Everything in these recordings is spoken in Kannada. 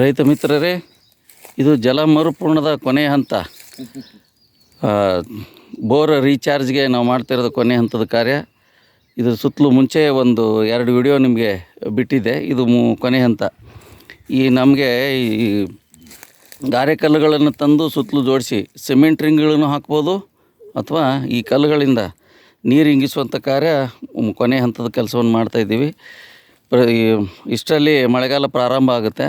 ರೈತ ಮಿತ್ರರೇ, ಇದು ಜಲ ಮರುಪೂರ್ಣದ ಕೊನೆಯ ಹಂತ. ಬೋರ್ ರೀಚಾರ್ಜ್ಗೆ ನಾವು ಮಾಡ್ತಿರೋದು ಕೊನೆಯ ಹಂತದ ಕಾರ್ಯ. ಇದ್ರ ಸುತ್ತಲೂ ಮುಂಚೆ ಒಂದು 2 ವಿಡಿಯೋ ನಿಮಗೆ ಬಿಟ್ಟಿದ್ದೆ. ಇದು ಕೊನೆ ಹಂತ. ನಮಗೆ ಈ ಗಾರೆ ಕಲ್ಲುಗಳನ್ನು ತಂದು ಸುತ್ತಲೂ ಜೋಡಿಸಿ ಸಿಮೆಂಟ್ ರಿಂಗ್ಗಳನ್ನು ಹಾಕ್ಬೋದು, ಅಥವಾ ಈ ಕಲ್ಲುಗಳಿಂದ ನೀರು ಇಂಗಿಸುವಂಥ ಕಾರ್ಯ ಕೊನೆ ಹಂತದ ಕೆಲಸವನ್ನು ಮಾಡ್ತಾಯಿದ್ದೀವಿ. ಇಷ್ಟರಲ್ಲಿ ಮಳೆಗಾಲ ಪ್ರಾರಂಭ ಆಗುತ್ತೆ.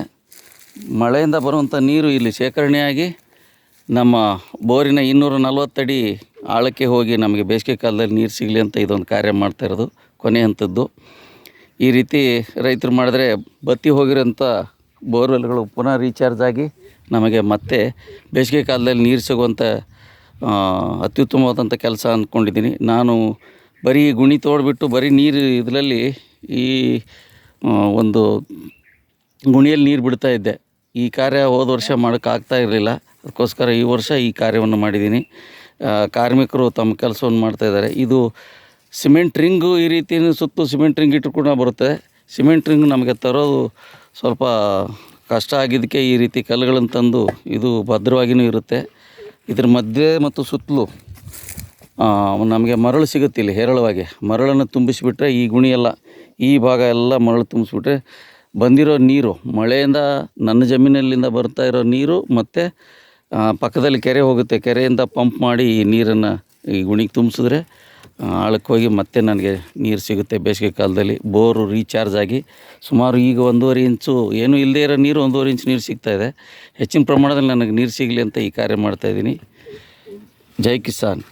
ಮಳೆಯಿಂದ ಬರುವಂಥ ನೀರು ಇಲ್ಲಿ ಶೇಖರಣೆಯಾಗಿ ನಮ್ಮ ಬೋರಿನ 240 ಅಡಿ ಆಳಕ್ಕೆ ಹೋಗಿ ನಮಗೆ ಬೇಸಿಗೆ ಕಾಲದಲ್ಲಿ ನೀರು ಸಿಗಲಿ ಅಂತ ಇದೊಂದು ಕಾರ್ಯ ಮಾಡ್ತಾಯಿರೋದು ಕೊನೆ ಹಂತದ್ದು. ಈ ರೀತಿ ರೈತರು ಮಾಡಿದ್ರೆ ಬತ್ತಿ ಹೋಗಿರೋಂಥ ಬೋರ್ವೆಲ್ಗಳು ಪುನಃ ರೀಚಾರ್ಜ್ ಆಗಿ ನಮಗೆ ಮತ್ತೆ ಬೇಸಿಗೆ ಕಾಲದಲ್ಲಿ ನೀರು ಸಿಗುವಂಥ ಅತ್ಯುತ್ತಮವಾದಂಥ ಕೆಲಸ ಅಂದ್ಕೊಂಡಿದ್ದೀನಿ. ನಾನು ಬರೀ ಗುಣಿ ತೋಡ್ಬಿಟ್ಟು ಬರೀ ನೀರು ಇದರಲ್ಲಿ ಈ ಒಂದು ಗುಣಿಯಲ್ಲಿ ನೀರು ಬಿಡ್ತಾ ಇದ್ದೆ. ಈ ಕಾರ್ಯ ಹೋದ ವರ್ಷ ಮಾಡೋಕ್ಕಾಗ್ತಾ ಇರಲಿಲ್ಲ. ಅದಕ್ಕೋಸ್ಕರ ಈ ವರ್ಷ ಈ ಕಾರ್ಯವನ್ನು ಮಾಡಿದ್ದೀನಿ. ಕಾರ್ಮಿಕರು ತಮ್ಮ ಕೆಲಸವನ್ನು ಮಾಡ್ತಾಯಿದ್ದಾರೆ. ಇದು ಸಿಮೆಂಟ್ ರಿಂಗು ಈ ರೀತಿ ಸುತ್ತು ಸಿಮೆಂಟ್ ರಿಂಗ್ ಇಟ್ಟರು ಕೂಡ ಬರುತ್ತೆ. ಸಿಮೆಂಟ್ ರಿಂಗ್ ನಮಗೆ ತರೋದು ಸ್ವಲ್ಪ ಕಷ್ಟ ಆಗಿದ್ದಕ್ಕೆ ಈ ರೀತಿ ಕಲ್ಲುಗಳನ್ನು ತಂದು ಇದು ಭದ್ರವಾಗಿಯೂ ಇರುತ್ತೆ. ಇದ್ರ ಮಧ್ಯೆ ಮತ್ತು ಸುತ್ತಲೂ ನಮಗೆ ಮರಳು ಸಿಗುತ್ತೆ. ಇಲ್ಲಿ ಹೇರಳವಾಗಿ ಮರಳನ್ನು ತುಂಬಿಸಿಬಿಟ್ರೆ ಈ ಗುಣಿಯೆಲ್ಲ ಈ ಭಾಗ ಎಲ್ಲ ಮರಳು ತುಂಬಿಸ್ಬಿಟ್ರೆ ಬಂದಿರೋ ನೀರು ಮಳೆಯಿಂದ ನನ್ನ ಜಮೀನಲ್ಲಿಂದ ಬರ್ತಾ ಇರೋ ನೀರು ಮತ್ತು ಪಕ್ಕದಲ್ಲಿ ಕೆರೆ ಹೋಗುತ್ತೆ. ಕೆರೆಯಿಂದ ಪಂಪ್ ಮಾಡಿ ಈ ನೀರನ್ನು ಈ ಗುಣಿಗೆ ತುಂಬಿಸಿದ್ರೆ ಆಳಕ್ಕೆ ಹೋಗಿ ಮತ್ತೆ ನನಗೆ ನೀರು ಸಿಗುತ್ತೆ. ಬೇಸಿಗೆ ಕಾಲದಲ್ಲಿ ಬೋರು ರೀಚಾರ್ಜ್ ಆಗಿ ಸುಮಾರು ಈಗ 1.5 ಇಂಚು ಏನೂ ಇಲ್ಲದೇ ಇರೋ ನೀರು 1.5 ಇಂಚು ನೀರು ಸಿಗ್ತಾಯಿದೆ. ಹೆಚ್ಚಿನ ಪ್ರಮಾಣದಲ್ಲಿ ನನಗೆ ನೀರು ಸಿಗಲಿ ಅಂತ ಈ ಕಾರ್ಯ ಮಾಡ್ತಾಯಿದ್ದೀನಿ. ಜೈ ಕಿಸಾನ್.